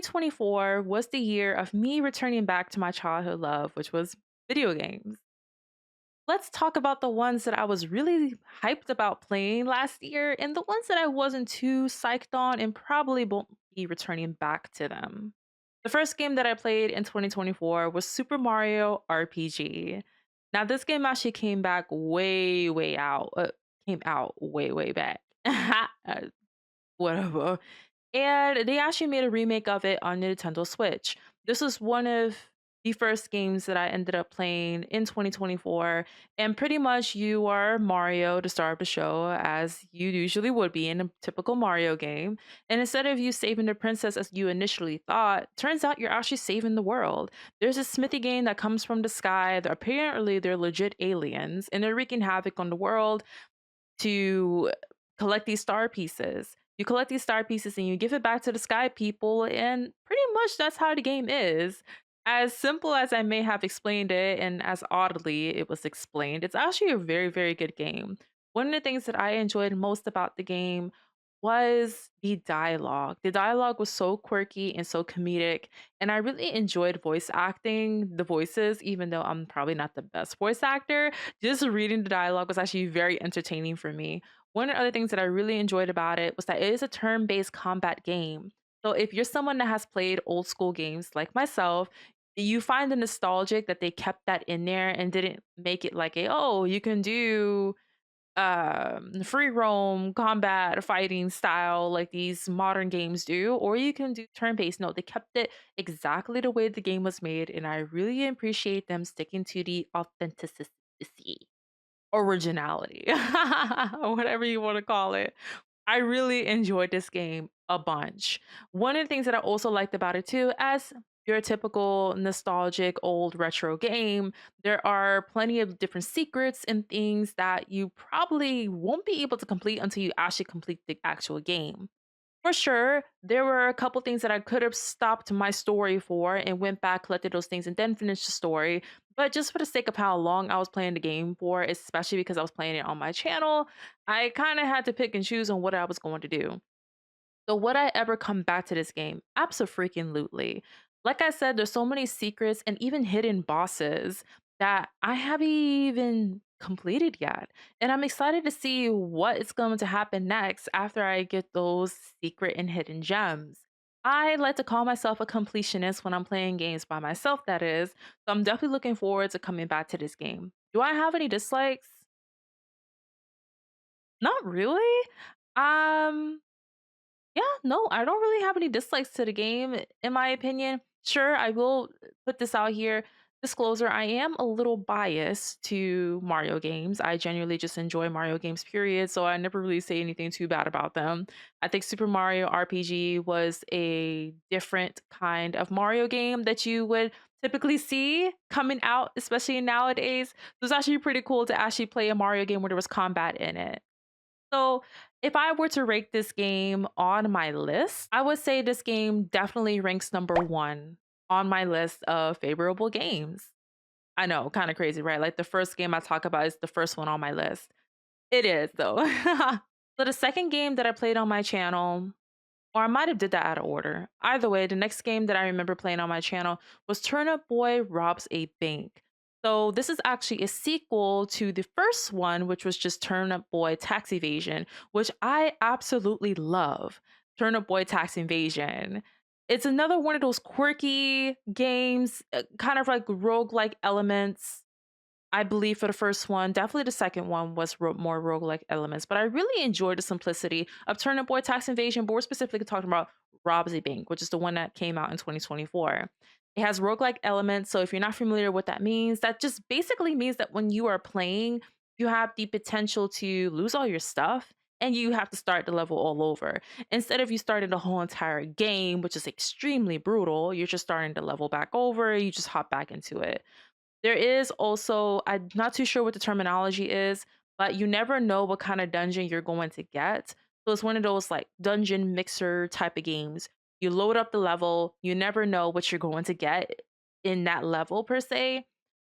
2024 was the year of me returning back to my childhood love, which was video games. Let's talk about the ones that I was really hyped about playing last year and the ones that I wasn't too psyched on and probably won't be returning back to them. The first game that I played in 2024 was Super Mario RPG. Now, this game actually came out way back. Whatever. And they actually made a remake of it on Nintendo Switch. This was one of the first games that I ended up playing in 2024. And pretty much you are Mario to start the show, as you usually would be in a typical Mario game. And instead of you saving the princess as you initially thought, turns out you're actually saving the world. There's a smithy game that comes from the sky. Apparently, they're legit aliens, and they're wreaking havoc on the world to collect these star pieces. You collect these star pieces and you give it back to the sky people, and pretty much that's how the game is. As simple as I may have explained it, and as oddly it was explained, it's actually a very good game. One of the things that I enjoyed most about the game was the dialogue. The dialogue was so quirky and so comedic, and I really enjoyed voice acting the voices, even though I'm probably not the best voice actor. Just reading the dialogue was actually very entertaining for me. One of the other things that I really enjoyed about it was that it is a turn-based combat game. So if you're someone that has played old school games like myself, you find the nostalgic that they kept that in there and didn't make it like you can do free roam combat fighting style like these modern games do, or you can do turn-based. No, they kept it exactly the way the game was made, and I really appreciate them sticking to the authenticity, originality, or whatever you want to call it. I really enjoyed this game a bunch. One of the things that I also liked about it too, as your typical nostalgic old retro game, there are plenty of different secrets and things that you probably won't be able to complete until you actually complete the actual game. For sure, there were a couple things that I could have stopped my story for and went back, collected those things, and then finished the story. But just for the sake of how long I was playing the game for, especially because I was playing it on my channel, I kind of had to pick and choose on what I was going to do. So would I ever come back to this game? Abso-freaking-lutely. Like I said, there's so many secrets and even hidden bosses that I haven't even completed yet. And I'm excited to see what is going to happen next after I get those secret and hidden gems. I like to call myself a completionist when I'm playing games by myself, that is. So I'm definitely looking forward to coming back to this game. Do I have any dislikes? Not really. Um, Yeah, no, I don't really have any dislikes to the game, in my opinion. Sure, I will put this out here. Disclosure, I am a little biased to Mario games. I genuinely just enjoy Mario games, period. So I never really say anything too bad about them. I think Super Mario RPG was a different kind of Mario game that you would typically see coming out, especially nowadays. So it's actually pretty cool to actually play a Mario game where there was combat in it. So, if I were to rate this game on my list, I would say this game definitely ranks number one on my list of favorable games. I know, kind of crazy, right? Like the first game I talk about is the first one on my list. It is though. So the second game that I played on my channel, or I might have did that out of order. Either way, the next game that I remember playing on my channel was Turnip Boy Robs a Bank. So this is actually a sequel to the first one, which was just Turnip Boy Tax Evasion, which I absolutely love. Turnip Boy Tax Invasion. It's another one of those quirky games, kind of like roguelike elements. I believe for the first one, definitely the second one was more roguelike elements, but I really enjoyed the simplicity of Turnip Boy Tax Invasion, but we're specifically talking about Robsy Bank, which is the one that came out in 2024. It has roguelike elements, so if you're not familiar with what that means, that just basically means that when you are playing, you have the potential to lose all your stuff and you have to start the level all over. Instead of you starting the whole entire game, which is extremely brutal, you're just starting to level back over, you just hop back into it. There is also, I'm not too sure what the terminology is, but you never know what kind of dungeon you're going to get. So it's one of those like dungeon mixer type of games. You load up the level, you never know what you're going to get in that level per se.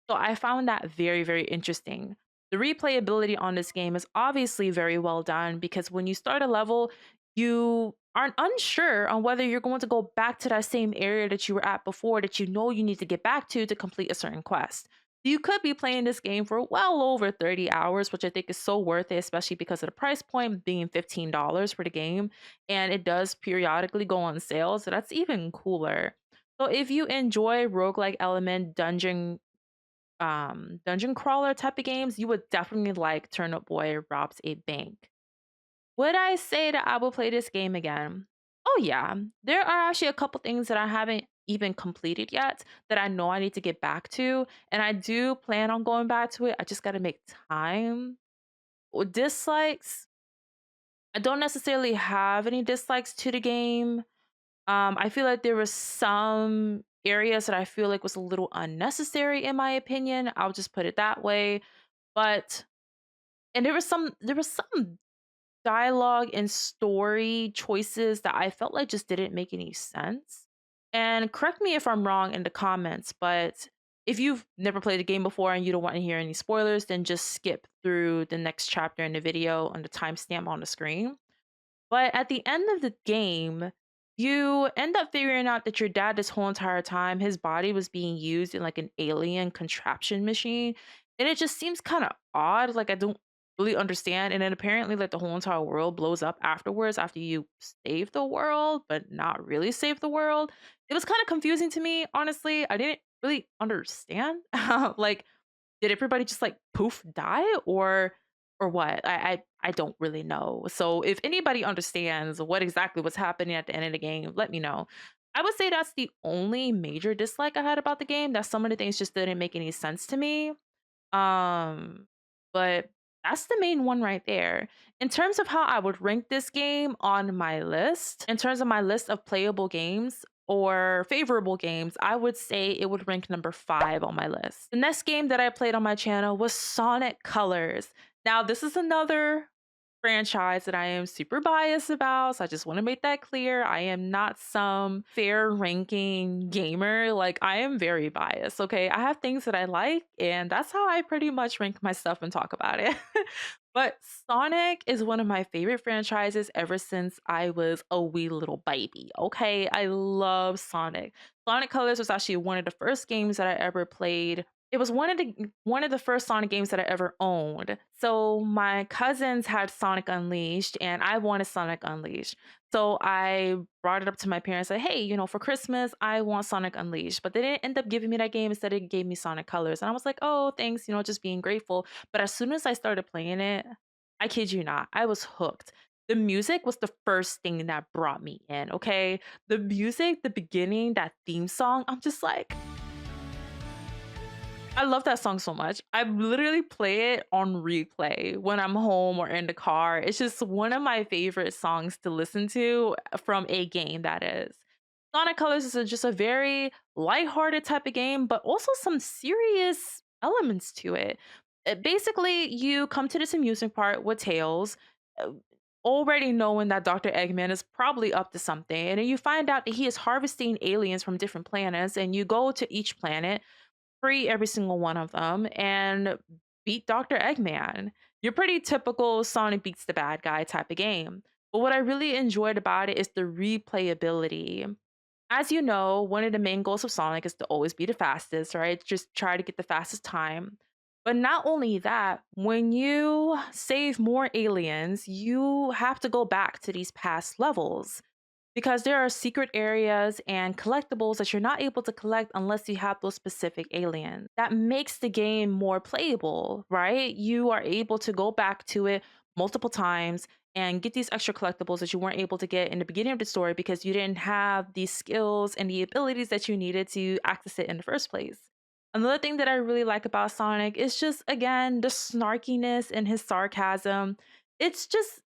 So I found that very interesting. The replayability on this game is obviously very well done because when you start a level, you aren't unsure on whether you're going to go back to that same area that you were at before that you know you need to get back to complete a certain quest. You could be playing this game for well over 30 hours, which I think is so worth it, especially because of the price point being $15 for the game. And it does periodically go on sale. So that's even cooler. So if you enjoy roguelike element dungeon crawler type of games, you would definitely like Turnip Boy Robs a Bank. Would I say that I will play this game again? Oh, yeah. There are actually a couple things that I haven't even completed yet that I know I need to get back to. And I do plan on going back to it. I just got to make time. With dislikes, I don't necessarily have any dislikes to the game. I feel like there was some areas that I feel like was a little unnecessary in my opinion. I'll just put it that way. But and there was some dialogue and story choices that I felt like just didn't make any sense. And correct me if I'm wrong in the comments, but if you've never played the game before and you don't want to hear any spoilers, then just skip through the next chapter in the video on the timestamp on the screen. But at the end of the game, you end up figuring out that your dad, this whole entire time, his body was being used in like an alien contraption machine. And it just seems kind of odd. Like, I don't really understand. And then apparently, like, the whole entire world blows up afterwards after you save the world, but not really save the world. It was kind of confusing to me, honestly. I didn't really understand. Like, did everybody just like poof die or what? I don't really know. So if anybody understands what exactly was happening at the end of the game, let me know. I would say that's the only major dislike I had about the game. That some of the things just didn't make any sense to me. Um, but that's the main one right there. In terms of how I would rank this game on my list, in terms of my list of playable games or favorable games, I would say it would rank number 5 on my list. The next game that I played on my channel was Sonic Colors. Now, this is another franchise that I am super biased about. So I just want to make that clear. I am not some fair ranking gamer. Like, I am very biased. Okay. I have things that I like, and that's how I pretty much rank my stuff and talk about it. But Sonic is one of my favorite franchises ever since I was a wee little baby. Okay. I love Sonic. Sonic Colors was actually one of the first games that I ever played. It was one of the first Sonic games that I ever owned. So my cousins had Sonic Unleashed and I wanted Sonic Unleashed. So I brought it up to my parents like, "Hey, for Christmas, I want Sonic Unleashed." But they didn't end up giving me that game. Instead, it gave me Sonic Colors. And I was like, "Oh, thanks, just being grateful." But as soon as I started playing it, I kid you not, I was hooked. The music was the first thing that brought me in, okay? The music, the beginning, that theme song, I'm just like, I love that song so much. I literally play it on replay when I'm home or in the car. It's just one of my favorite songs to listen to from a game, that is. Sonic Colors is just a very lighthearted type of game, but also some serious elements to it. Basically, you come to this amusement park with Tails, uh, already knowing that Dr. Eggman is probably up to something. And then you find out that he is harvesting aliens from different planets, and you go to each planet, free every single one of them, and beat Dr. Eggman. You're pretty typical Sonic beats the bad guy type of game. But what I really enjoyed about it is the replayability. As you know, one of the main goals of Sonic is to always be the fastest, right? Just try to get the fastest time. But not only that, when you save more aliens, you have to go back to these past levels because there are secret areas and collectibles that you're not able to collect unless you have those specific aliens. That makes the game more playable, right? You are able to go back to it multiple times and get these extra collectibles that you weren't able to get in the beginning of the story because you didn't have the skills and the abilities that you needed to access it in the first place. Another thing that I really like about Sonic is just, again, the snarkiness and his sarcasm. It's just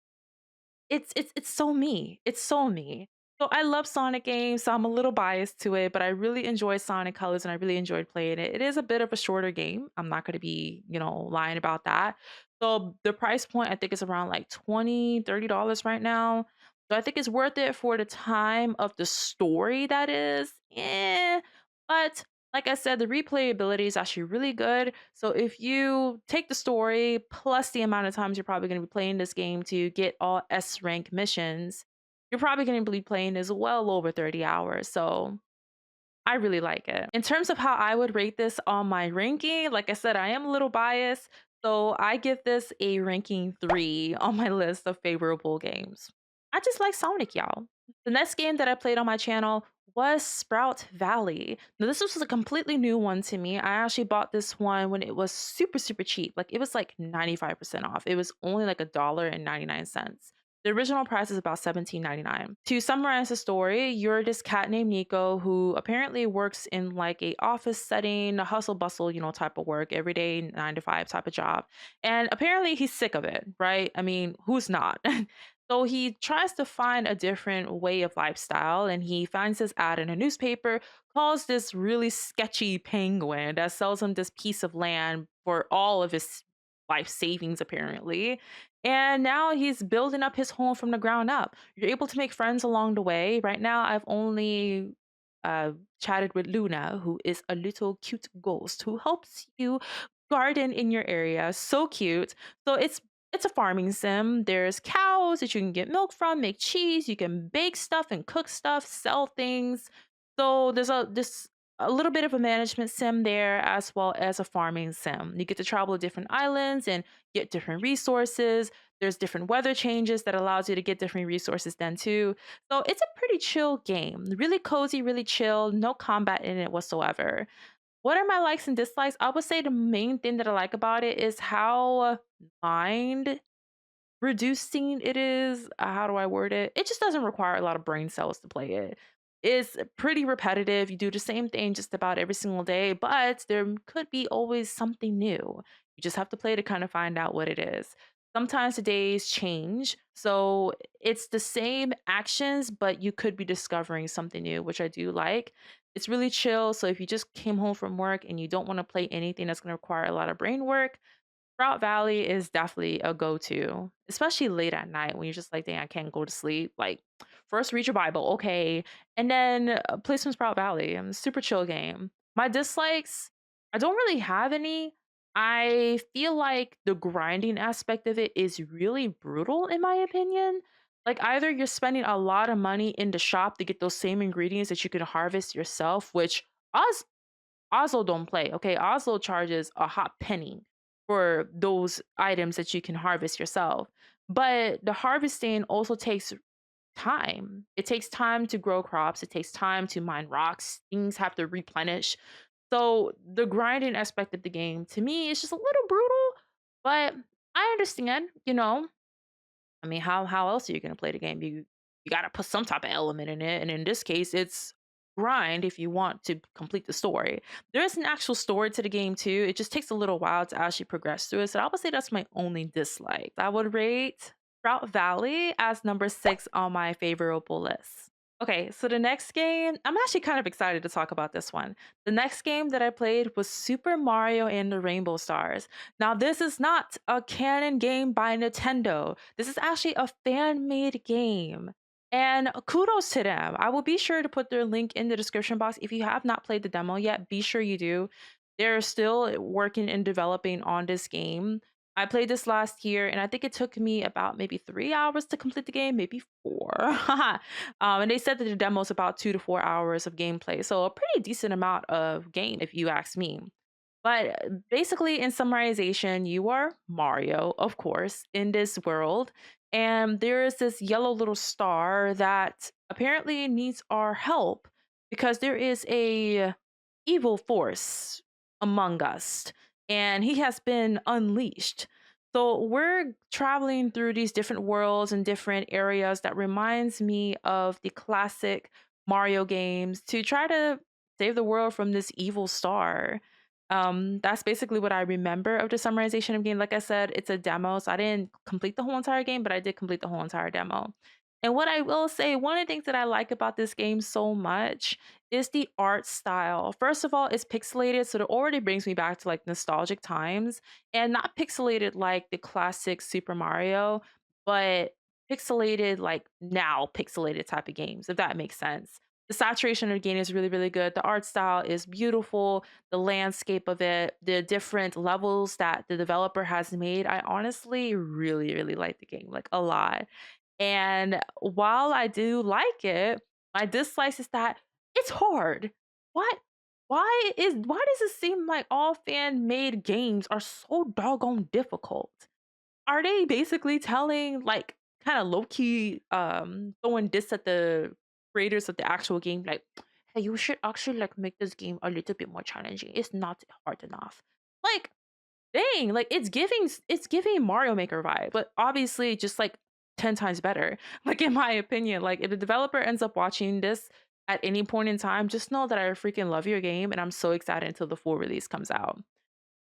it's so me. It's so me. So I love Sonic games, so I'm a little biased to it, but I really enjoy Sonic Colors and I really enjoyed playing it. It is a bit of a shorter game. I'm not going to be, lying about that. So the price point I think is around like 20, $30 right now. So I think it's worth it for the time of the story that is. But like I said, the replayability is actually really good. So if you take the story plus the amount of times you're probably going to be playing this game to get all S rank missions, you're probably going to be playing is well over 30 hours. So I really like it. In terms of how I would rate this on my ranking, like I said, I am a little biased. So I give this a ranking 3 on my list of favorable games. I just like Sonic, y'all. The next game that I played on my channel was Sprout Valley. Now, this was a completely new one to me. I actually bought this one when it was super, super cheap. Like it was like 95% off. It was only like $1.99. The original price is about $17.99. To summarize the story, you're this cat named Nico who apparently works in like a office setting, a hustle bustle, type of work, every day 9 to 5 type of job. And apparently he's sick of it, right? I mean, who's not? So he tries to find a different way of lifestyle and he finds this ad in a newspaper, calls this really sketchy penguin that sells him this piece of land for all of his life savings apparently. And now he's building up his home from the ground up. You're able to make friends along the way. Right now, I've only chatted with Luna, who is a little cute ghost who helps you garden in your area. So cute. So it's a farming sim. There's cows that you can get milk from, make cheese. You can bake stuff and cook stuff, sell things. So there's a little bit of a management sim there as well as a farming sim. You get to travel to different islands and get different resources. There's different weather changes that allows you to get different resources then too. So it's a pretty chill game. Really cozy, really chill, no combat in it whatsoever. What are my likes and dislikes? I would say the main thing that I like about it is how mind reducing it is. How do I word it? It just doesn't require a lot of brain cells to play it. It's pretty repetitive. You do the same thing just about every single day, but there could be always something new. You just have to play to kind of find out what it is. Sometimes the days change. So it's the same actions, but you could be discovering something new, which I do like. It's really chill. So if you just came home from work and you don't want to play anything that's going to require a lot of brain work, Sprout Valley is definitely a go-to, especially late at night when you're just like, "Dang, I can't go to sleep." Like, first read your Bible, okay, and then play some Sprout Valley. Super chill game. My dislikes, I don't really have any. I feel like the grinding aspect of it is really brutal, in my opinion. Like, either you're spending a lot of money in the shop to get those same ingredients that you can harvest yourself, which Oslo don't play, okay? Oslo charges a hot penny for those items that you can harvest yourself. But the harvesting also takes time. It takes time to grow crops, it takes time to mine rocks, things have to replenish. So the grinding aspect of the game to me is just a little brutal, but I understand, I mean, how else are you gonna play the game? You gotta put some type of element in it, and in this case, it's grind if you want to complete the story. There is an actual story to the game too. It just takes a little while to actually progress through it. So I would say that's my only dislike. I would rate Route Valley as number 6 on my favorable list. Okay, so the next game, I'm actually kind of excited to talk about this one. The next game that I played was Super Mario and the Rainbow Stars. Now, this is not a canon game by Nintendo. This is actually a fan made game. And kudos to them. I will be sure to put their link in the description box. If you have not played the demo yet, be sure you do. They're still working and developing on this game. I played this last year and I think it took me about maybe 3 hours to complete the game, maybe four. And they said that the demo is about 2 to 4 hours of gameplay. So a pretty decent amount of game, if you ask me. But basically, in summarization, you are Mario, of course, in this world. And there is this yellow little star that apparently needs our help because there is a evil force among us and he has been unleashed. So we're traveling through these different worlds and different areas that reminds me of the classic Mario games to try to save the world from this evil star. That's basically what I remember of the summarization of game. Like I said, it's a demo, so I didn't complete the whole entire game, but I did complete the whole entire demo. And what I will say, one of the things that I like about this game so much is the art style. First of all, it's pixelated, so it already brings me back to like nostalgic times and not pixelated like the classic Super Mario, but pixelated like now pixelated type of games, if that makes sense. The saturation of the game is really, really good. The art style is beautiful. The landscape of it, the different levels that the developer has made. I honestly really, really like the game, like a lot. And while I do like it, my dislikes is that it's hard. What? Why does it seem like all fan-made games are so doggone difficult? Are they basically telling, like, kinda low-key, throwing diss at the creators of the actual game, like, "Hey, you should actually, like, make this game a little bit more challenging. It's not hard enough." Like, dang, like, it's giving Mario Maker vibe, but obviously just, like, 10 times better, like, in my opinion. Like, if the developer ends up watching this at any point in time, just know that I freaking love your game, and I'm so excited until the full release comes out.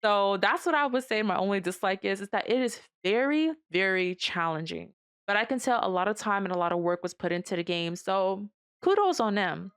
So that's what I would say my only dislike is that it is very, very challenging. But I can tell a lot of time and a lot of work was put into the game. So kudos on them.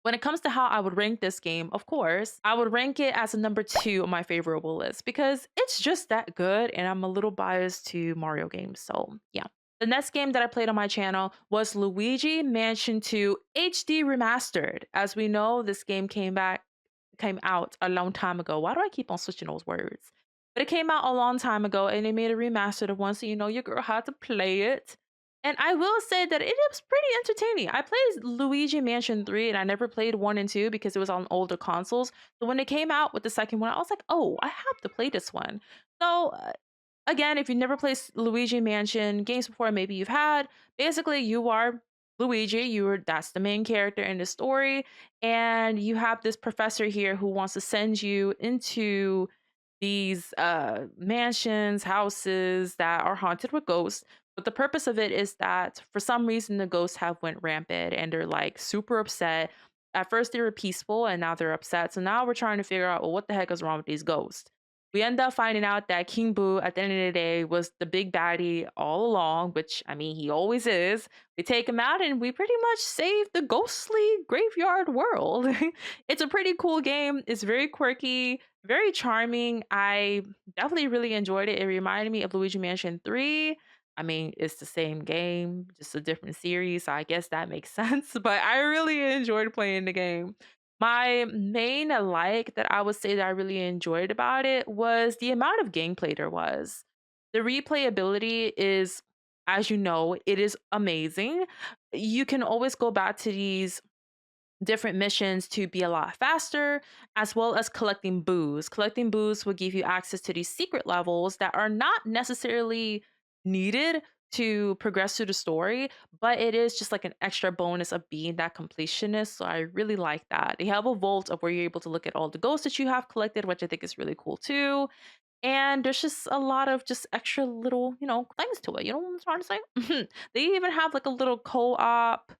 When it comes to how I would rank this game, of course, I would rank it as a number 2 on my favorable list because it's just that good and I'm a little biased to Mario games. So, yeah. The next game that I played on my channel was Luigi Mansion 2 HD Remastered. As we know, this game came out a long time ago. Why do I keep on switching those words? But it came out a long time ago and they made a remastered one, so you know your girl had to play it. And I will say that it was pretty entertaining. I played Luigi Mansion 3 and I never played 1 and 2 because it was on older consoles. So when it came out with the second one, I was like, "Oh, I have to play this one." So, again, if you never played Luigi Mansion games before, maybe you've had, basically you are Luigi, that's the main character in the story, and you have this professor here who wants to send you into these mansions, houses that are haunted with ghosts. But the purpose of it is that for some reason the ghosts have went rampant and they're like super upset. At first they were peaceful and now they're upset. So now we're trying to figure out, well, what the heck is wrong with these ghosts? We end up finding out that King Boo at the end of the day was the big baddie all along, which I mean he always is. We take him out and we pretty much save the ghostly graveyard world. It's a pretty cool game. It's very quirky, very charming. I definitely really enjoyed it. It reminded me of Luigi Mansion 3. I mean, it's the same game, just a different series, so I guess that makes sense, but I really enjoyed playing the game. My main like that I would say that I really enjoyed about it was the amount of gameplay there was. The replayability is, as you know, it is amazing. You can always go back to these different missions to be a lot faster, as well as collecting booze. Collecting booze will give you access to these secret levels that are not necessarily needed to progress through the story, but it is just like an extra bonus of being that completionist. So I really like that. They have a vault of where you're able to look at all the ghosts that you have collected, which I think is really cool too. And there's just a lot of just extra little, things to it. You know what I'm trying to say? They even have like a little co-op.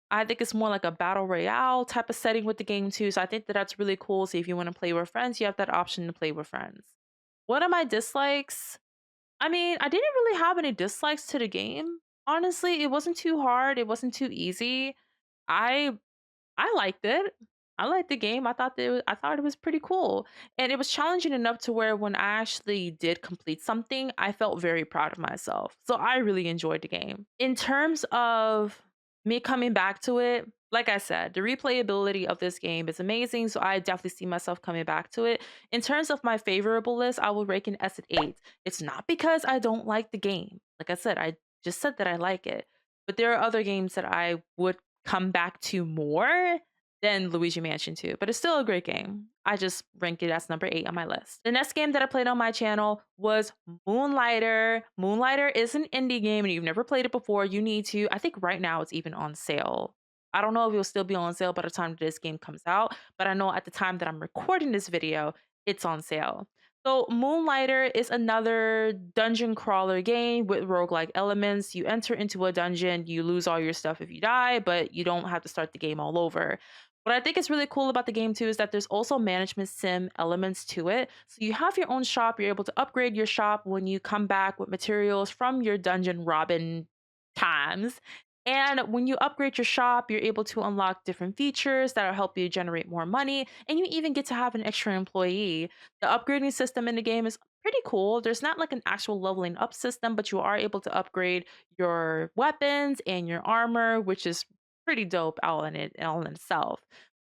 I think it's more like a battle royale type of setting with the game too. So I think that that's really cool. So if you want to play with friends, you have that option to play with friends. What are my dislikes? I mean, I didn't really have any dislikes to the game. Honestly, it wasn't too hard. It wasn't too easy. I I liked it. I liked the game. I thought it was pretty cool. And it was challenging enough to where when I actually did complete something, I felt very proud of myself. So I really enjoyed the game. In terms of me coming back to it, like I said, the replayability of this game is amazing. So I definitely see myself coming back to it. In terms of my favorable list, I will rank it as an 8. It's not because I don't like the game. Like I said, I just said that I like it. But there are other games that I would come back to more than Luigi Mansion 2, but it's still a great game. I just rank it as number 8 on my list. The next game that I played on my channel was Moonlighter. Moonlighter is an indie game and you've never played it before, you need to. I think right now it's even on sale. I don't know if it'll still be on sale by the time this game comes out, but I know at the time that I'm recording this video, it's on sale. So, Moonlighter is another dungeon crawler game with roguelike elements. You enter into a dungeon, you lose all your stuff if you die, but you don't have to start the game all over. What I think is really cool about the game too is that there's also management sim elements to it. So you have your own shop, you're able to upgrade your shop when you come back with materials from your dungeon robin times. And when you upgrade your shop, you're able to unlock different features that'll help you generate more money. And you even get to have an extra employee. The upgrading system in the game is pretty cool. There's not like an actual leveling up system, but you are able to upgrade your weapons and your armor, which is pretty dope all in itself.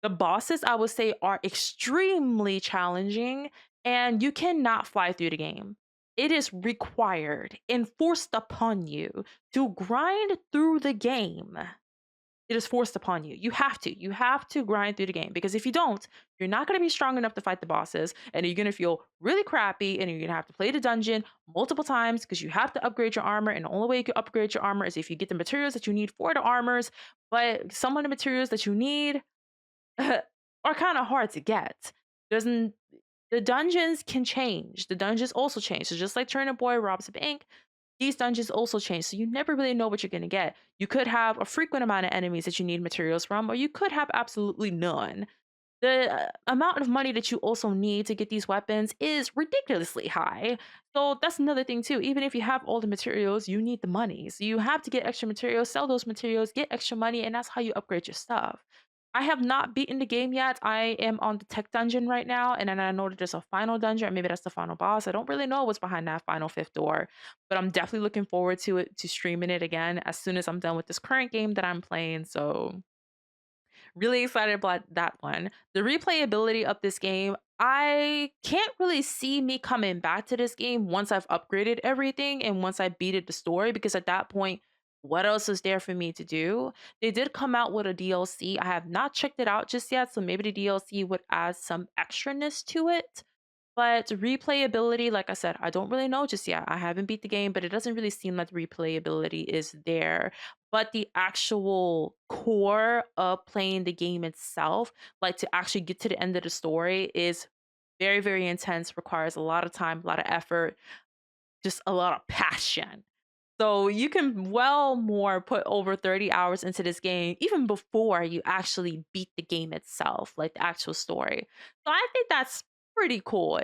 The bosses, I would say, are extremely challenging, and you cannot fly through the game. It is required and forced upon you to grind through the game. It is forced upon you. You have to. You have to grind through the game because if you don't, you're not going to be strong enough to fight the bosses and you're going to feel really crappy and you're going to have to play the dungeon multiple times because you have to upgrade your armor and the only way you can upgrade your armor is if you get the materials that you need for the armors, but some of the materials that you need are kind of hard to get. Doesn't the dungeons can change. The dungeons also change. So just like Turnip Boy robs a bank, these dungeons also change, so you never really know what you're gonna get. You could have a frequent amount of enemies that you need materials from, or you could have absolutely none. The amount of money that you also need to get these weapons is ridiculously high. So that's another thing too. Even if you have all the materials, you need the money. So you have to get extra materials, sell those materials, get extra money, and that's how you upgrade your stuff. I have not beaten the game yet. I am on the tech dungeon right now, and then I know that there's a final dungeon, or maybe that's the final boss. I don't really know what's behind that final fifth door, but I'm definitely looking forward to it, to streaming it again as soon as I'm done with this current game that I'm playing. So really excited about that one. The replayability of this game, I can't really see me coming back to this game once I've upgraded everything and once I beated the story because at that point, what else is there for me to do? They did come out with a DLC. I have not checked it out just yet, so maybe the DLC would add some extraness to it. But replayability, like I said, I don't really know just yet. I haven't beat the game, but it doesn't really seem like the replayability is there. But the actual core of playing the game itself, like to actually get to the end of the story, is very, very intense, requires a lot of time, a lot of effort, just a lot of passion. So you can well more put over 30 hours into this game even before you actually beat the game itself, like the actual story. So I think that's pretty cool.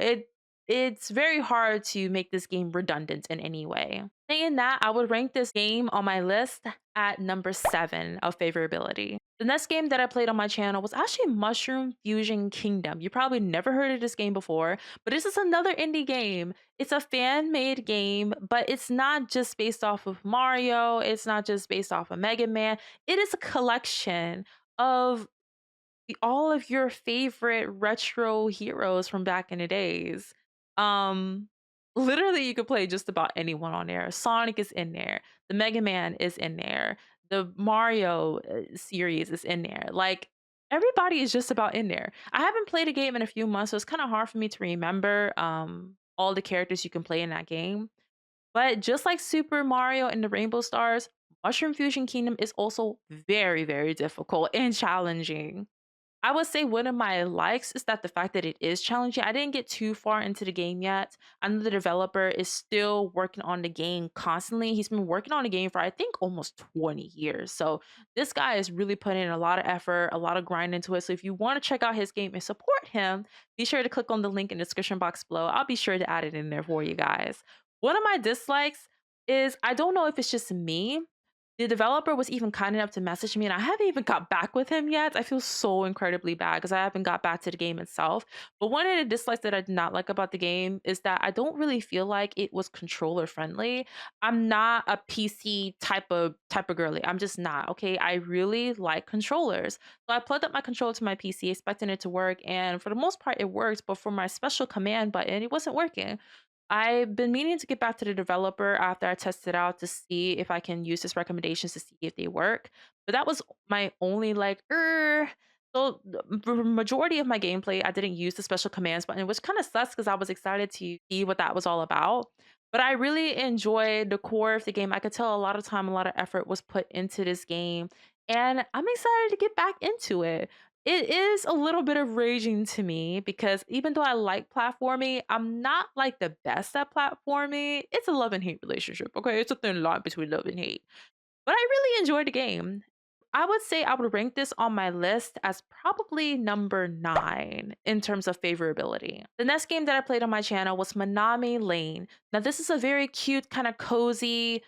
It's very hard to make this game redundant in any way. Saying that, I would rank this game on my list at number 7 of favorability. The next game that I played on my channel was actually Mushroom Fusion Kingdom. You probably never heard of this game before, but this is another indie game. It's a fan-made game, but it's not just based off of Mario, it's not just based off of Mega Man. It is a collection of all of your favorite retro heroes from back in the days. Um, literally, you could play just about anyone on there. Sonic is in there. The Mega Man is in there. The Mario series is in there. Like everybody is just about in there. I haven't played a game in a few months, so it's kind of hard for me to remember all the characters you can play in that game. But just like Super Mario and the Rainbow Stars, Mushroom Fusion Kingdom is also very, very difficult and challenging. I would say one of my likes is that the fact that it is challenging. I didn't get too far into the game yet. I know the developer is still working on the game constantly. He's been working on the game for I think almost 20 years. So this guy is really putting in a lot of effort, a lot of grind into it. So if you want to check out his game and support him, be sure to click on the link in the description box below. I'll be sure to add it in there for you guys. One of my dislikes is I don't know if it's just me, the developer was even kind enough to message me, and I haven't even got back with him yet. I feel so incredibly bad because I haven't got back to the game itself. But one of the dislikes that I did not like about the game is that I don't really feel like it was controller friendly. I'm not a PC type of girly. I'm just not. Okay, I really like controllers, so I plugged up my controller to my PC, expecting it to work, and for the most part, it worked. But for my special command button, it wasn't working. I've been meaning to get back to the developer after I tested out to see if I can use his recommendations to see if they work. But that was my only like, so the majority of my gameplay, I didn't use the special commands button, which kind of sucks because I was excited to see what that was all about. But I really enjoyed the core of the game. I could tell a lot of time, a lot of effort was put into this game. And I'm excited to get back into it. It is a little bit of raging to me because even though I like platforming, I'm not like the best at platforming. It's a love and hate relationship, okay? It's a thin line between love and hate. But I really enjoyed the game. I would say I would rank this on my list as probably number 9 in terms of favorability. The next game that I played on my channel was Minami Lane. Now, this is a very cute, kind of cozy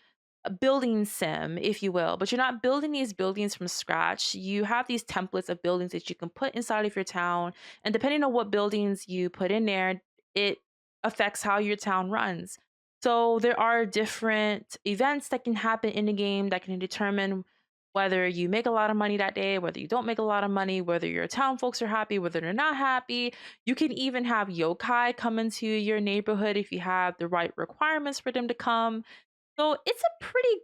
building sim, if you will, but you're not building these buildings from scratch. You have these templates of buildings that you can put inside of your town, and depending on what buildings you put in there, it affects how your town runs. So there are different events that can happen in the game that can determine Whether you make a lot of money that day, whether you don't make a lot of money, whether your town folks are happy, whether they're not happy. You can even have yokai come into your neighborhood if you have the right requirements for them to come. So it's a pretty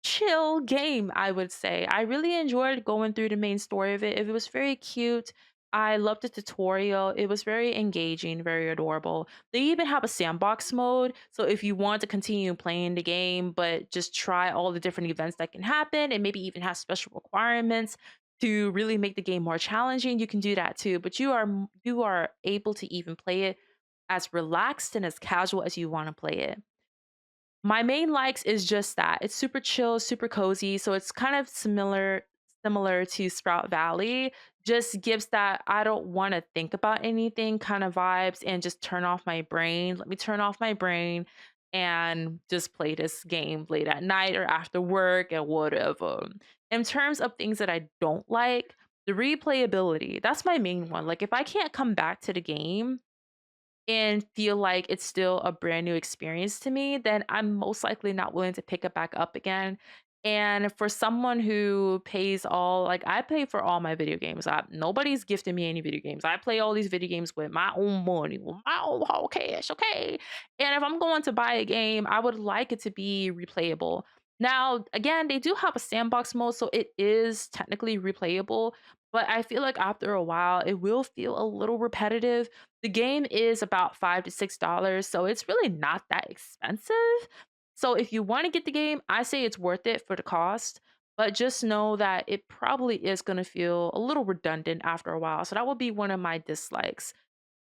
chill game, I would say. I really enjoyed going through the main story of it. It was very cute. I loved the tutorial. It was very engaging, very adorable. They even have a sandbox mode. So if you want to continue playing the game, but just try all the different events that can happen and maybe even have special requirements to really make the game more challenging, you can do that too. But you are able to even play it as relaxed and as casual as you want to play it. My main likes is just that. It's super chill, super cozy, so it's kind of similar to Sprout Valley. Just gives that I don't wanna think about anything kind of vibes and just turn off my brain. Let me turn off my brain and just play this game late at night or after work and whatever. In terms of things that I don't like, the replayability, that's my main one. Like, if I can't come back to the game and feel like it's still a brand new experience to me, then I'm most likely not willing to pick it back up again. And for someone who pays all, like I pay for all my video games. Nobody's gifting me any video games. I play all these video games with my own money, with my own whole cash, okay? And if I'm going to buy a game, I would like it to be replayable. Now, again, they do have a sandbox mode, so it is technically replayable, but I feel like after a while, it will feel a little repetitive. The game is about $5 to $6, so it's really not that expensive. So if you want to get the game, I say it's worth it for the cost, but just know that it probably is going to feel a little redundant after a while. So that would be one of my dislikes.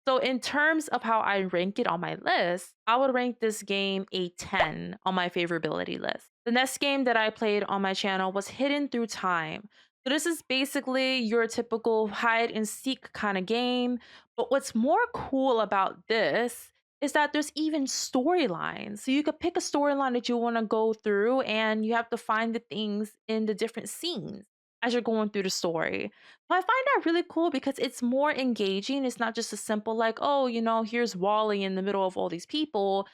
So in terms of how I rank it on my list, I would rank this game a 10 on my favorability list. The next game that I played on my channel was Hidden Through Time. So this is basically your typical hide and seek kind of game, but what's more cool about this is that there's even storylines. So you could pick a storyline that you want to go through and you have to find the things in the different scenes as you're going through the story. But I find that really cool because it's more engaging. It's not just a simple like, oh, here's Wally in the middle of all these people.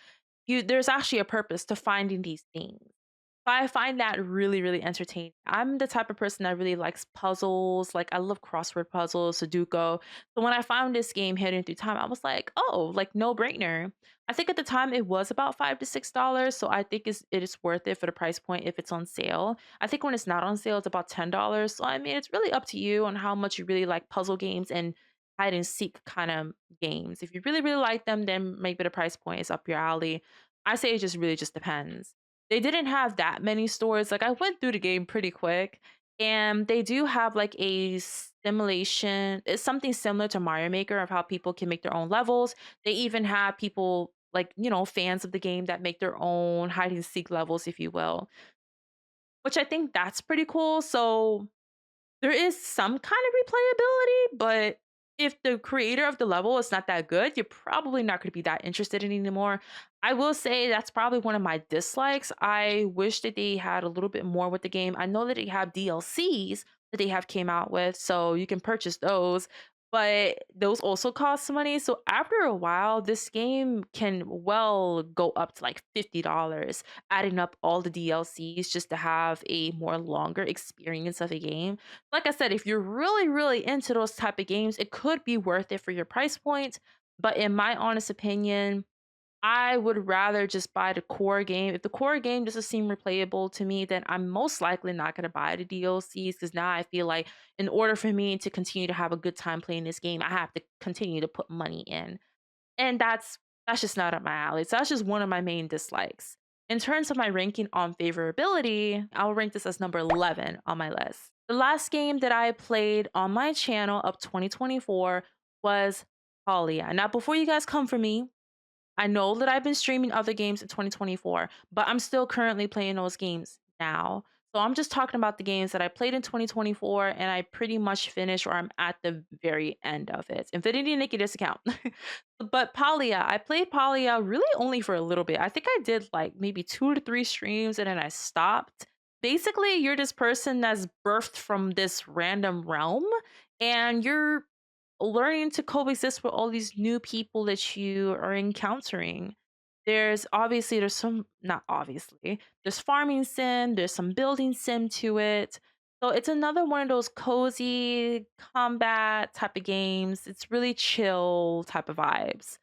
There's actually a purpose to finding these things. So I find that really, really entertaining. I'm the type of person that really likes puzzles. Like I love crossword puzzles, Sudoku. So when I found this game Hidden Through Time, I was like, oh, like no brainer. I think at the time it was about $5 to $6. So I think it is worth it for the price point if it's on sale. I think when it's not on sale, it's about $10. So I mean, it's really up to you on how much you really like puzzle games and hide and seek kind of games. If you really, really like them, then maybe the price point is up your alley. I say it just really just depends. They didn't have that many stores. Like I went through the game pretty quick, and they do have like a simulation. It's something similar to Mario Maker of how people can make their own levels. They even have people like, fans of the game that make their own hide and seek levels, if you will, which I think that's pretty cool. So there is some kind of replayability, but if the creator of the level is not that good, you're probably not going to be that interested in it anymore. I will say that's probably one of my dislikes. I wish that they had a little bit more with the game. I know that they have DLCs that they have came out with, so you can purchase those, but those also cost some money. So after a while, this game can well go up to like $50, adding up all the DLCs just to have a more longer experience of a game. Like I said, if you're really, really into those type of games, it could be worth it for your price point. But in my honest opinion, I would rather just buy the core game. If the core game doesn't seem replayable to me, then I'm most likely not going to buy the DLCs because now I feel like in order for me to continue to have a good time playing this game, I have to continue to put money in. And that's just not up my alley. So that's just one of my main dislikes. In terms of my ranking on favorability, I'll rank this as number 11 on my list. The last game that I played on my channel of 2024 was Palia. Now, before you guys come for me, I know that I've been streaming other games in 2024, but I'm still currently playing those games now. So I'm just talking about the games that I played in 2024 and I pretty much finished or I'm at the very end of it. Infinity Nikki discount. But Palia, I played Palia really only for a little bit. I think I did like maybe 2 to 3 streams and then I stopped. Basically, you're this person that's birthed from this random realm and you're learning to coexist with all these new people that you are encountering. There's some, not obviously, there's farming sim, there's some building sim to it. So it's another one of those cozy combat type of games. It's really chill type of vibes.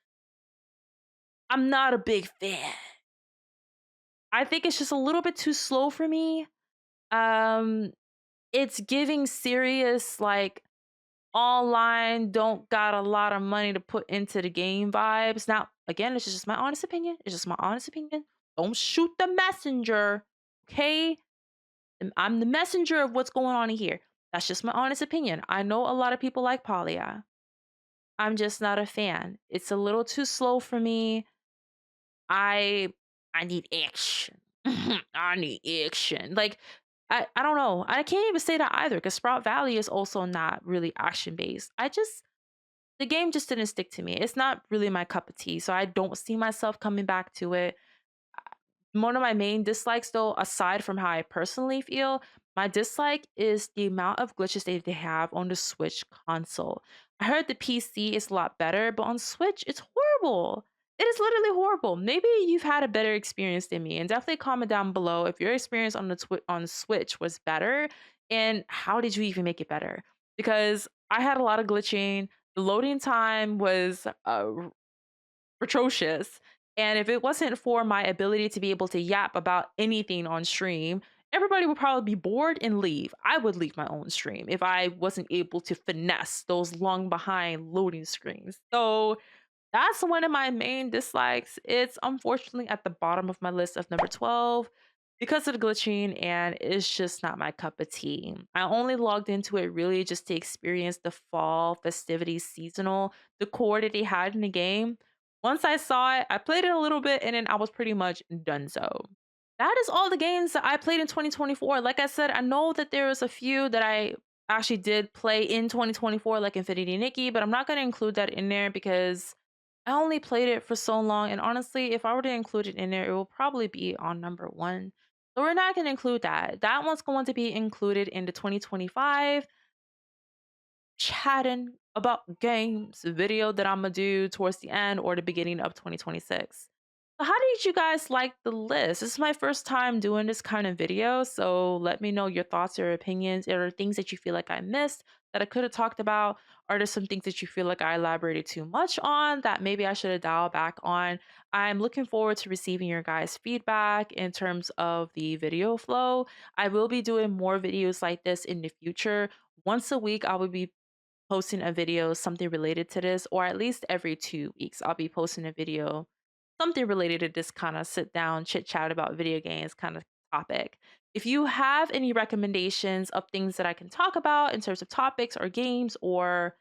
I'm not a big fan. I think it's just a little bit too slow for me. Um, it's giving serious like online, don't got a lot of money to put into the game vibes. Now, again, it's just my honest opinion. It's just my honest opinion. Don't shoot the messenger, okay? I'm the messenger of what's going on here. That's just my honest opinion. I know a lot of people like Palia. I'm just not a fan. It's a little too slow for me. I I need action. I need action. Like I don't know. I can't even say that either because Sprout Valley is also not really action based. The game just didn't stick to me. It's not really my cup of tea, so I don't see myself coming back to it. One of my main dislikes, though, aside from how I personally feel, my dislike is the amount of glitches they have on the Switch console. I heard the PC is a lot better, but on Switch, it's horrible. It is literally horrible. Maybe you've had a better experience than me, and definitely comment down below if your experience on on Switch was better, and how did you even make it better? Because I had a lot of glitching. The loading time was atrocious. And if it wasn't for my ability to be able to yap about anything on stream, everybody would probably be bored and leave. I would leave my own stream if I wasn't able to finesse those long behind loading screens. So that's one of my main dislikes. It's unfortunately at the bottom of my list of number 12 because of the glitching, and it's just not my cup of tea. I only logged into it really just to experience the fall festivities seasonal decor that they had in the game. Once I saw it, I played it a little bit and then I was pretty much done so. That is all the games that I played in 2024. Like I said, I know that there was a few that I actually did play in 2024, like Infinity Nikki, but I'm not going to include that in there because I only played it for so long. And honestly, if I were to include it in there, it will probably be on number one. So we're not going to include that. That one's going to be included in the 2025 chatting about games video that I'm gonna do towards the end or the beginning of 2026. So how did you guys like the list? This is my first time doing this kind of video, so let me know your thoughts or opinions. Are there things that you feel like I missed that I could have talked about? Are there some things that you feel like I elaborated too much on that maybe I should have dialed back on? I'm looking forward to receiving your guys' feedback in terms of the video flow. I will be doing more videos like this in the future. Once a week, I will be posting a video, something related to this, or at least every 2 weeks, I'll be posting a video, something related to this kind of sit down, chit chat about video games kind of topic. If you have any recommendations of things that I can talk about in terms of topics or games or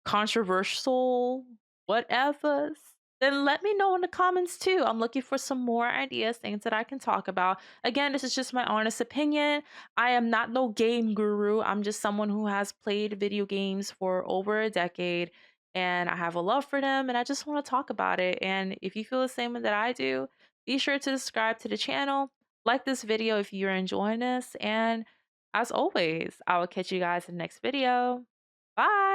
controversial whatevers, then let me know in the comments too. I'm looking for some more ideas, things that I can talk about. Again, this is just my honest opinion. I am not no game guru. I'm just someone who has played video games for over a decade and I have a love for them and I just want to talk about it. And if you feel the same way that I do, be sure to subscribe to the channel, like this video if you're enjoying this, and as always, I will catch you guys in the next video. Bye.